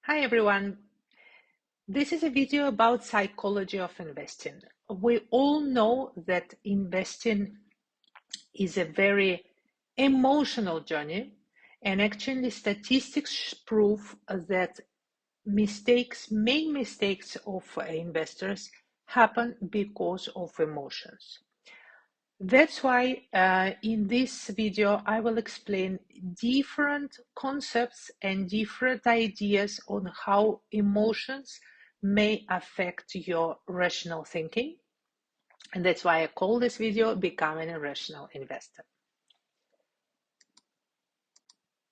Hi everyone. This is a video about psychology of investing. We all know that investing is a very emotional journey, and actually statistics prove that main mistakes of investors happen because of emotions. That's why in this video I will explain different concepts and different ideas on how emotions may affect your rational thinking. And that's why I call this video Becoming a Rational Investor.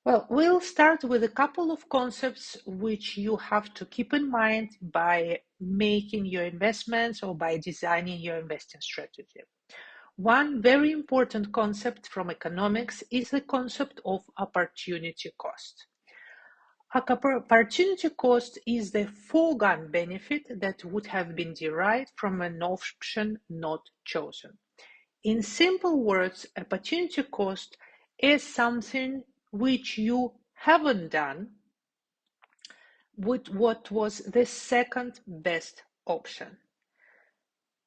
Well, we'll start with a couple of concepts which you have to keep in mind by making your investments or by designing your investing strategy. One very important concept from economics is the concept of opportunity cost. Opportunity cost is the foregone benefit that would have been derived from an option not chosen. In simple words, opportunity cost is something which you haven't done with what was the second best option.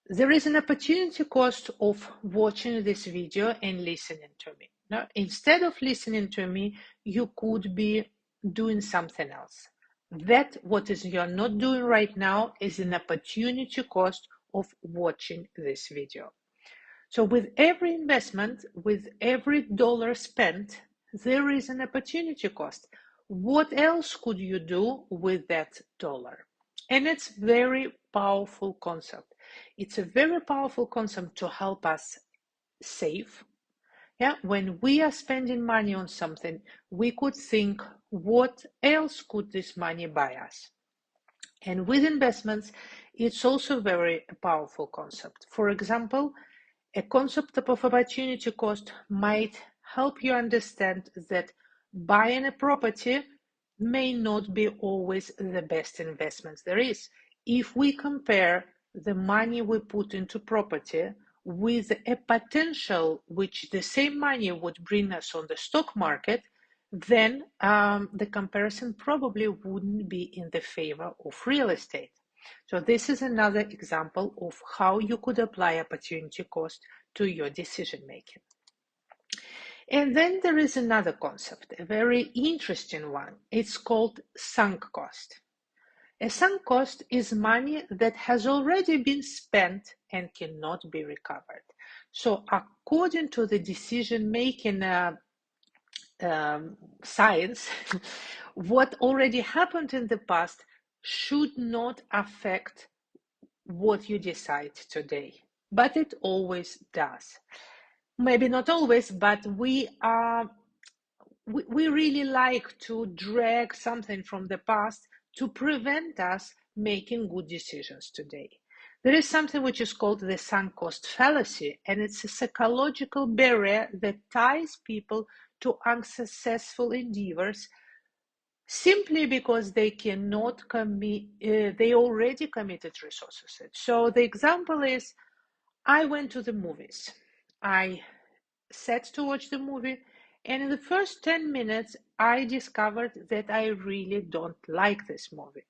There is an opportunity cost of watching this video and listening to me. Now, instead of listening to me, you could be doing something else. That what is you're not doing right now is an opportunity cost of watching this video. So with every investment, with every dollar spent, there is an opportunity cost. What else could you do with that dollar? And it's very powerful concept. It's a very powerful concept to help us save. Yeah, when we are spending money on something, we could think, what else could this money buy us? And with investments, it's also a very powerful concept. For example, a concept of opportunity cost might help you understand that buying a property may not be always the best investment there is. If we compare the money we put into property with a potential which the same money would bring us on the stock market, then the comparison probably wouldn't be in the favor of real estate. So this is another example of how you could apply opportunity cost to your decision making. And then there is another concept, a very interesting one. It's called sunk cost. A sunk cost is money that has already been spent and cannot be recovered. So according to the decision making science, what already happened in the past should not affect what you decide today, but it always does. Maybe not always, but we really like to drag something from the past to prevent us making good decisions today. There is something which is called the sunk cost fallacy, and it's a psychological barrier that ties people to unsuccessful endeavors simply because they cannot commit, they already committed resources. So the example is, I went to the movies. I sat to watch the movie, and in the first 10 minutes, I discovered that I really don't like this movie.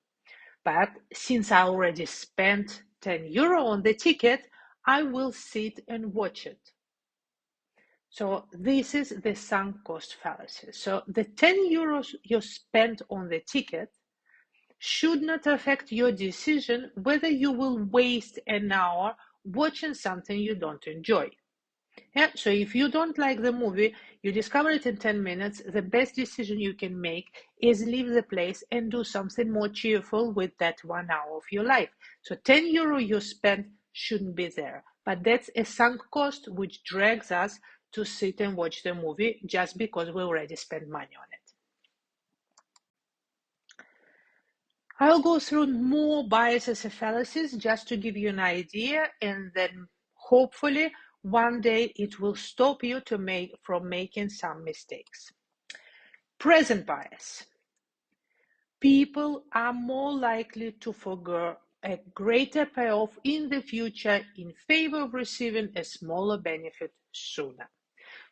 But since I already spent €10 on the ticket, I will sit and watch it. So this is the sunk cost fallacy. So the €10 you spent on the ticket should not affect your decision whether you will waste an hour watching something you don't enjoy. Yeah, so if you don't like the movie, you discover it in 10 minutes, the best decision you can make is leave the place and do something more cheerful with that 1 hour of your life. So €10 you spent shouldn't be there. But that's a sunk cost which drags us to sit and watch the movie just because we already spent money on it. I'll go through more biases and fallacies just to give you an idea, and then hopefully one day it will stop you from making some mistakes. Present bias. People are more likely to forgo a greater payoff in the future in favor of receiving a smaller benefit sooner.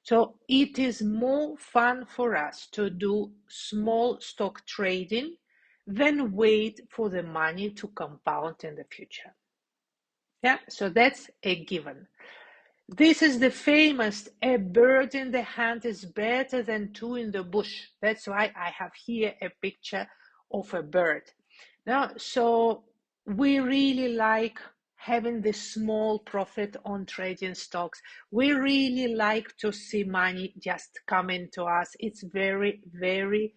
So it is more fun for us to do small stock trading then wait for the money to compound in the future. Yeah, so that's a given. This is the famous, a bird in the hand is better than two in the bush. That's why I have here a picture of a bird. Now, so we really like having the small profit on trading stocks. We really like to see money just coming to us. It's very, very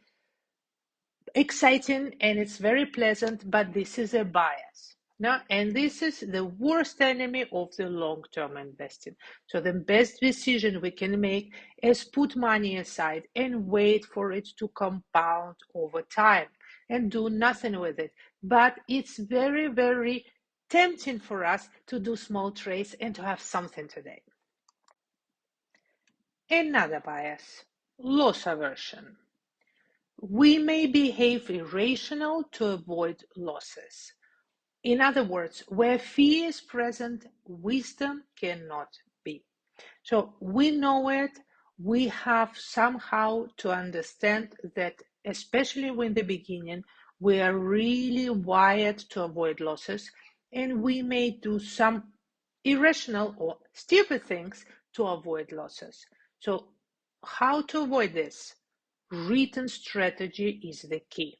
exciting and it's very pleasant, but this is a bias. No, and this is the worst enemy of the long-term investing. So the best decision we can make is put money aside and wait for it to compound over time and do nothing with it. But it's very, very tempting for us to do small trades and to have something today. Another bias, loss aversion. We may behave irrational to avoid losses. In other words, where fear is present, wisdom cannot be. So we know it, we have somehow to understand that, especially in the beginning, we are really wired to avoid losses, and we may do some irrational or stupid things to avoid losses. So, how to avoid this? Written strategy is the key.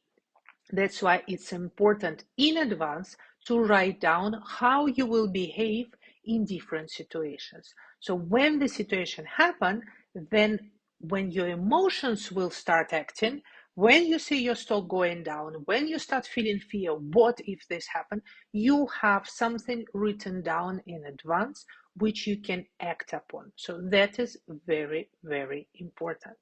That's why it's important in advance to write down how you will behave in different situations. So when the situation happens, then when your emotions will start acting, when you see your stock going down, when you start feeling fear, what if this happened, you have something written down in advance which you can act upon. So that is very, very important.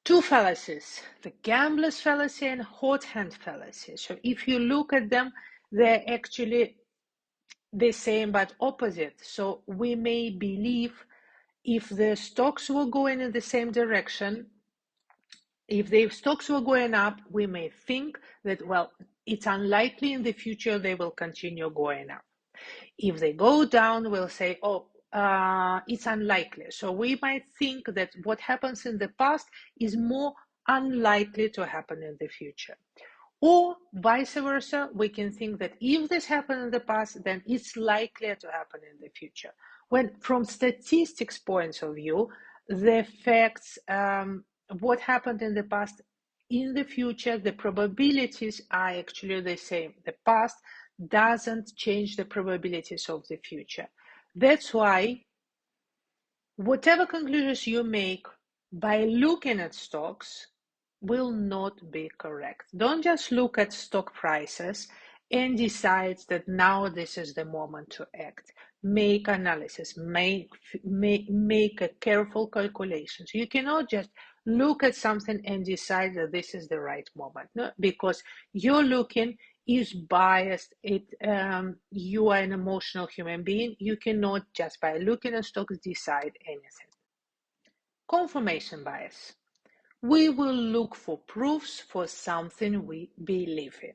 Two fallacies, the gambler's fallacy and hot hand fallacy. So if you look at them, they're actually the same but opposite. So we may believe if the stocks were going in the same direction, if the stocks were going up, we may think that, well, it's unlikely in the future they will continue going up. If they go down, we'll say, oh, it's unlikely. So we might think that what happens in the past is more unlikely to happen in the future. Or vice versa, we can think that if this happened in the past, then it's likely to happen in the future. When from statistics points of view, the facts, what happened in the past, in the future, the probabilities are actually the same. The past doesn't change the probabilities of the future. That's why whatever conclusions you make by looking at stocks will not be correct. Don't just look at stock prices and decide that now this is the moment to act. Make analysis, make a careful calculation. So you cannot just look at something and decide that this is the right moment, no? Because you're looking is biased. You are an emotional human being. You cannot just by looking at stocks decide anything. Confirmation bias. We will look for proofs for something we believe in.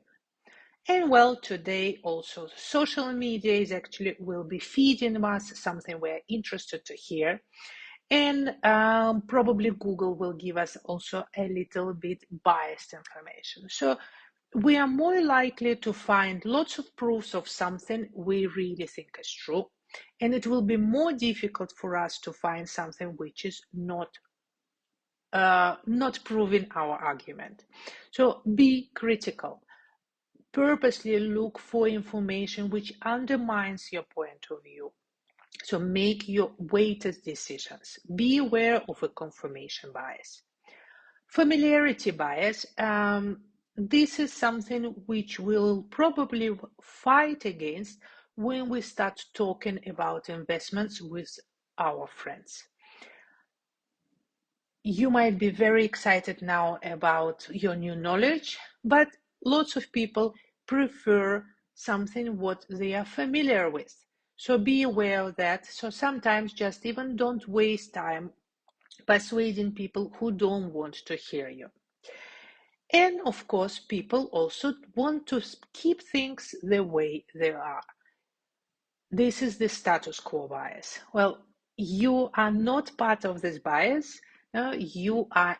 And well, today also social media is actually will be feeding us something we're interested to hear. And probably Google will give us also a little bit biased information. So we are more likely to find lots of proofs of something we really think is true. And it will be more difficult for us to find something which is not proving our argument. So be critical. Purposely look for information which undermines your point of view. So make your weighted decisions. Be aware of a confirmation bias. Familiarity bias. This is something which we'll probably fight against when we start talking about investments with our friends. You might be very excited now about your new knowledge, but lots of people prefer something what they are familiar with. So be aware of that. So sometimes just even don't waste time persuading people who don't want to hear you. And of course, people also want to keep things the way they are. This is the status quo bias. Well, you are not part of this bias. You are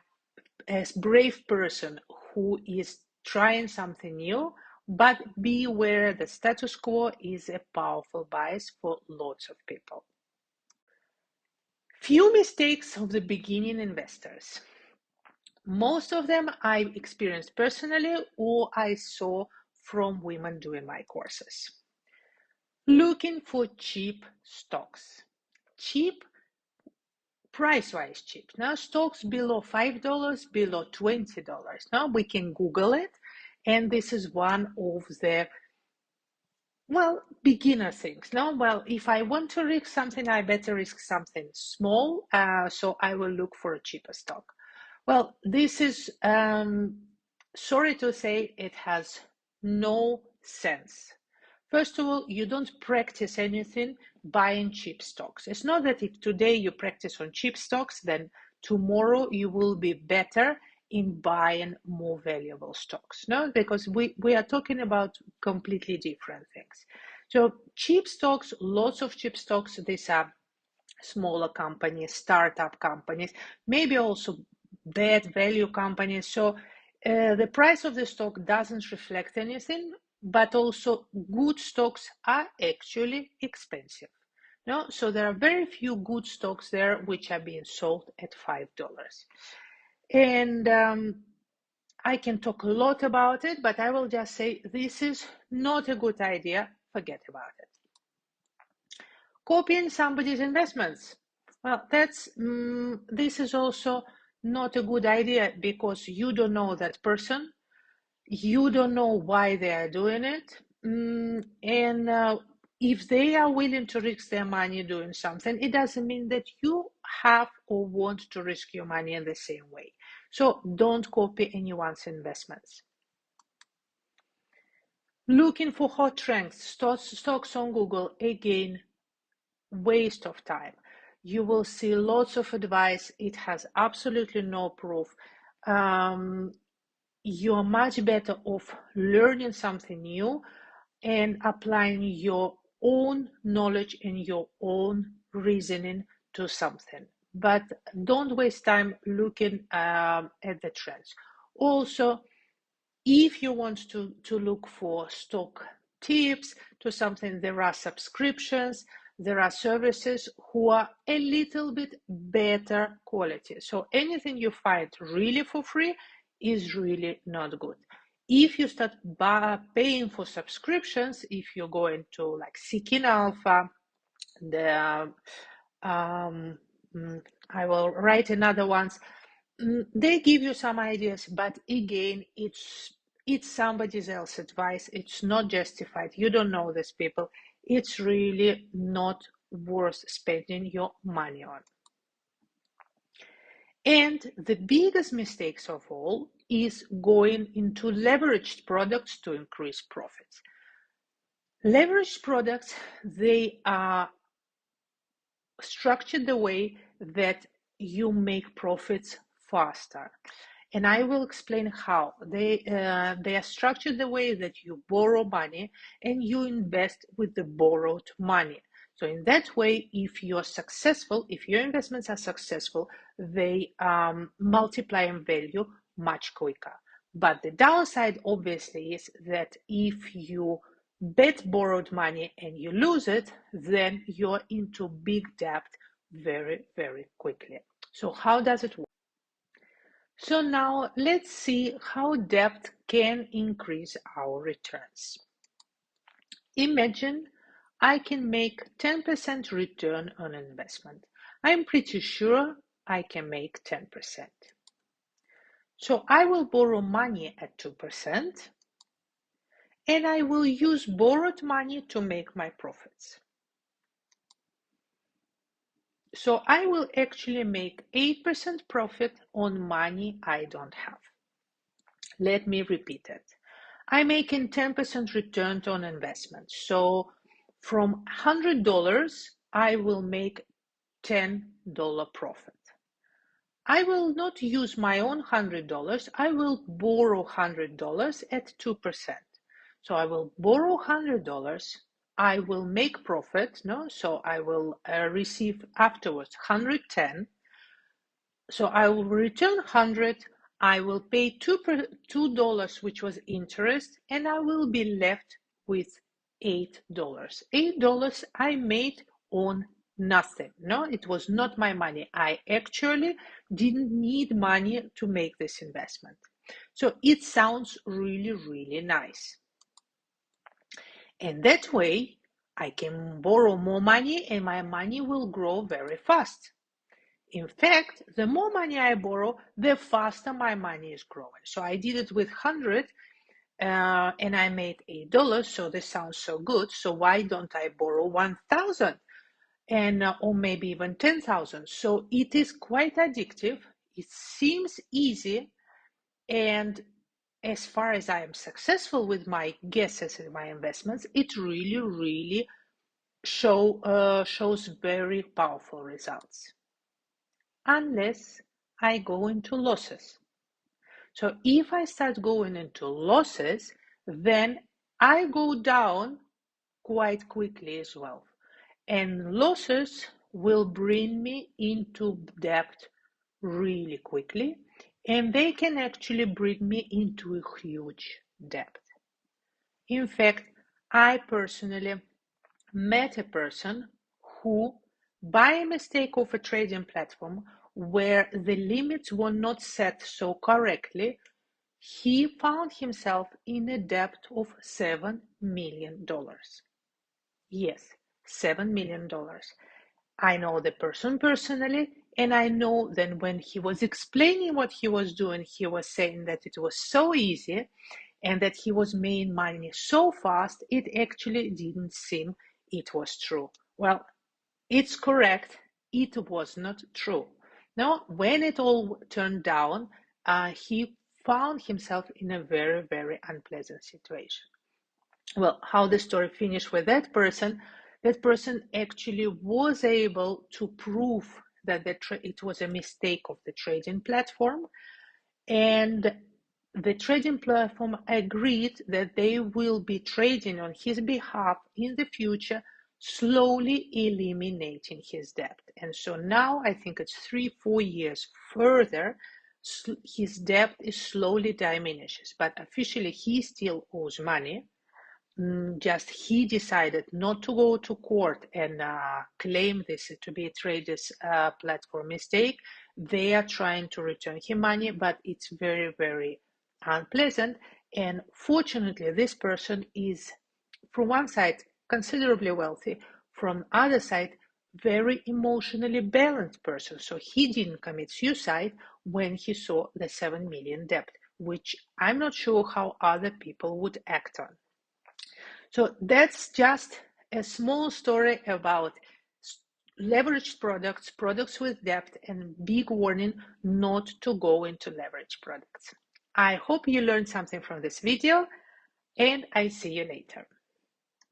a brave person who is trying something new, but be aware the status quo is a powerful bias for lots of people. Few mistakes of the beginning investors. Most of them I experienced personally or I saw from women doing my courses. Looking for cheap stocks. Cheap, price-wise cheap. Now stocks below $5, below $20. Now we can Google it, and this is one of the beginner things. No, if I want to risk something, I better risk something small. So I will look for a cheaper stock. Well, this is, sorry to say, it has no sense. First of all, you don't practice anything buying cheap stocks. It's not that if today you practice on cheap stocks, then tomorrow you will be better in buying more valuable stocks. No, because we are talking about completely different things. So cheap stocks, lots of cheap stocks, these are smaller companies, startup companies, maybe also bad value companies. So the price of the stock doesn't reflect anything, but also good stocks are actually expensive. No, so there are very few good stocks there which are being sold at $5. And I can talk a lot about it, but I will just say this is not a good idea. Forget about it. Copying somebody's investments. Well, this is also not a good idea because you don't know that person. You don't know why they are doing it. And if they are willing to risk their money doing something, it doesn't mean that you have or want to risk your money in the same way. So don't copy anyone's investments. Looking for hot trends, stocks on Google, again, waste of time. You will see lots of advice. It has absolutely no proof. You're much better off learning something new and applying your own knowledge and your own reasoning to something. But don't waste time looking at the trends. Also, if you want to look for stock tips to something, there are subscriptions, there are services who are a little bit better quality. So anything you find really for free is really not good. If you start paying for subscriptions, if you're going to like Seeking Alpha, the I will write another ones. They give you some ideas, but again, it's somebody else's advice. It's not justified. You don't know these people. It's really not worth spending your money on. And the biggest mistakes of all is going into leveraged products to increase profits. Leveraged products, they are structured the way that you make profits faster. And I will explain how. They are structured the way that you borrow money and you invest with the borrowed money. So in that way, if you're successful, if your investments are successful, they multiply in value much quicker. But the downside, obviously, is that if you bet borrowed money and you lose it, then you're into big debt very, very quickly. So how does it work? So now let's see how debt can increase our returns. Imagine I can make 10% return on investment. I'm pretty sure I can make 10%. So I will borrow money at 2% and I will use borrowed money to make my profits. So I will actually make 8% profit on money I don't have. Let me repeat it. I'm making 10% return on investment. So from $100, I will make $10 profit. I will not use my own $100. I will borrow $100 at 2%. So I will borrow $100. I will make profit. No, so I will receive afterwards 110. So I will return 100. I will pay $2, which was interest, and I will be left with $8. $8 I made on nothing. No, it was not my money. I actually didn't need money to make this investment. So it sounds really, really nice. And that way, I can borrow more money and my money will grow very fast. In fact, the more money I borrow, the faster my money is growing. So I did it with 100 and I made $8. So this sounds so good. So why don't I borrow 1,000 and or maybe even 10,000? So it is quite addictive. It seems easy, and as far as I am successful with my guesses and my investments, it really, really shows very powerful results. Unless I go into losses. So if I start going into losses, then I go down quite quickly as well. And losses will bring me into debt really quickly, and they can actually bring me into a huge debt. In fact, I personally met a person who, by a mistake of a trading platform where the limits were not set so correctly, he found himself in a debt of $7 million. Yes, $7 million. I know the person personally, and I know that when he was explaining what he was doing, he was saying that it was so easy and that he was making money so fast, it actually didn't seem it was true. Well, it's correct. It was not true. Now, when it all turned down, he found himself in a very, very unpleasant situation. Well, how the story finished with that person actually was able to prove that it was a mistake of the trading platform, and the trading platform agreed that they will be trading on his behalf in the future, slowly eliminating his debt. And so now I think it's 3-4 years further, his debt is slowly diminishes, but officially he still owes money. Just he decided not to go to court and claim this to be a traders platform mistake. They are trying to return him money, but it's very, very unpleasant. And fortunately, this person is, from one side, considerably wealthy, from other side, very emotionally balanced person. So he didn't commit suicide when he saw the 7 million debt, which I'm not sure how other people would act on. So that's just a small story about leveraged products, products with depth, and big warning not to go into leveraged products. I hope you learned something from this video, and I see you later.